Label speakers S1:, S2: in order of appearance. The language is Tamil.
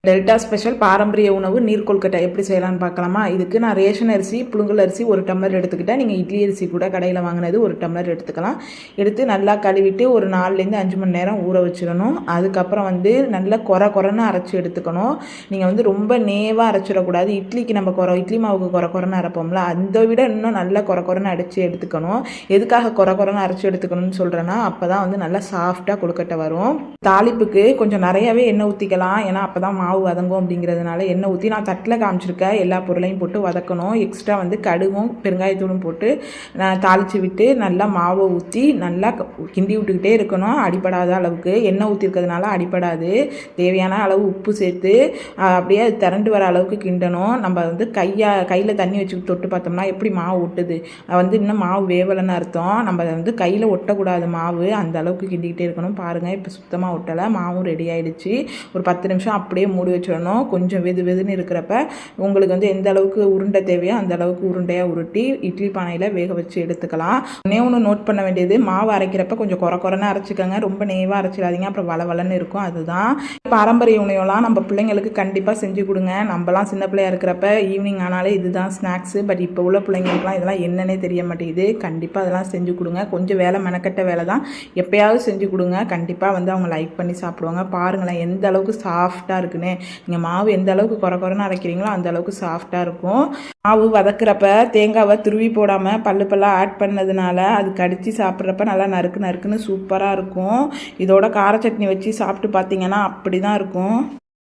S1: டெல்டா ஸ்பெஷல் பாரம்பரிய உணவு நீர் கொல்கட்டை எப்படி செய்யலாம்னு பார்க்கலாமா? இதுக்கு நான் ரேஷன் அரிசி, புழுங்கல் அரிசி 1 டம்ளர் எடுத்துக்கிட்டேன். நீங்கள் இட்லி அரிசி கூட கடையில் வாங்கினது 1 டம்ளர் எடுத்துக்கலாம். எடுத்து நல்லா கழுவிட்டு ஒரு 4லேருந்து 5 மணி நேரம் ஊற வச்சிடணும். அதுக்கப்புறம் நல்லா கொரன்னு அரைச்சி எடுத்துக்கணும். நீங்கள் ரொம்ப நேவாக அரைச்சிடக்கூடாது. இட்லிக்கு நம்ம இட்லி மாவுக்கு கொரன்னு அரைப்போம்ல, அதை விட இன்னும் நல்லா கொரன்னு அரைச்சி எடுத்துக்கணும். எதுக்காக கொரன்னு அரைச்சி எடுத்துக்கணும்னு சொல்கிறேன்னா, அப்போ தான் நல்லா சாஃப்டாக கொழுக்கட்டை வரும். தாளிப்புக்கு கொஞ்சம் நிறையவே எண்ணெய் ஊற்றிக்கலாம். ஏன்னா அப்போ தான் மாவு வதங்கும் அப்படிங்கிறதுனால எண்ணெய் ஊற்றி நான் தட்டில் காமிச்சிருக்கேன். எல்லா பொருளையும் போட்டு வதக்கணும். எக்ஸ்ட்ரா கடுகும் பெருங்காயத்தூளும் போட்டு நான் தாளித்து விட்டு நல்லா மாவை ஊற்றி நல்லா கிண்டி விட்டுக்கிட்டே இருக்கணும். அடிப்படாத அளவுக்கு எண்ணெய் ஊற்றிருக்கிறதுனால அடிப்படாது. தேவையான அளவு உப்பு சேர்த்து அப்படியே அது திரண்டு வர அளவுக்கு கிண்டணும். நம்ம கையில் தண்ணி வச்சு தொட்டு பார்த்தோம்னா எப்படி மாவு ஒட்டுது, இன்னும் மாவு வேவலைன்னு அர்த்தம். நம்ம கையில் ஒட்டக்கூடாது மாவு. அந்த அளவுக்கு கிண்டிக்கிட்டே இருக்கணும். பாருங்கள், இப்போ சுத்தமாக ஒட்டலை. மாவும் ரெடி ஆகிடுச்சு. ஒரு 10 நிமிஷம் அப்படியே மூடி வச்சிடணும். கொஞ்சம் வெதுன்னு இருக்கிறப்ப உங்களுக்கு எந்த அளவுக்கு உருண்டை தேவையோ அந்த அளவுக்கு உருண்டையாக உருட்டி இட்லி பானையில் வேக வச்சு எடுத்துக்கலாம். ஒன்று நோட் பண்ண வேண்டியது, மாவு அரைக்கிறப்ப கொஞ்சம் கொரன்னு அரைச்சிக்கோங்க. ரொம்ப நேவாக அரைச்சிடாதீங்க, அப்புறம் வளன்னு இருக்கும். அதுதான் பாரம்பரிய உணவுலாம் நம்ம பிள்ளைங்களுக்கு கண்டிப்பாக செஞ்சு கொடுங்க. நம்மலாம் சின்ன பிள்ளையா இருக்கிறப்ப ஈவினிங் ஆனாலே இதுதான் ஸ்நாக்ஸு. பட் இப்போ உள்ள பிள்ளைங்களுக்குலாம் இதெல்லாம் என்னன்னே தெரிய மாட்டேங்குது. கண்டிப்பாக அதெல்லாம் செஞ்சு கொடுங்க. கொஞ்சம் வேலை மெனக்கட்ட வேலை தான், எப்பயாவது செஞ்சு கொடுங்க. கண்டிப்பாக அவங்க லைக் பண்ணி சாப்பிடுவாங்க. பாருங்களேன் எந்த அளவுக்கு சாஃப்டாக இருக்குன்னு. நீங்கள் மாவு எந்த அளவுக்கு கொரன்னு அரைக்கிறீங்களோ அந்த அளவுக்கு சாஃப்டாக இருக்கும். மாவு வதக்குறப்ப தேங்காவை துருவி போடாமல் பல்லாக ஆட் பண்ணதுனால அது கடித்து சாப்பிட்றப்ப நல்லா நறுக்குன்னு சூப்பராக இருக்கும். இதோட கார சட்னி வச்சு சாப்பிட்டு பார்த்தீங்கன்னா அப்படி தான் இருக்கும்.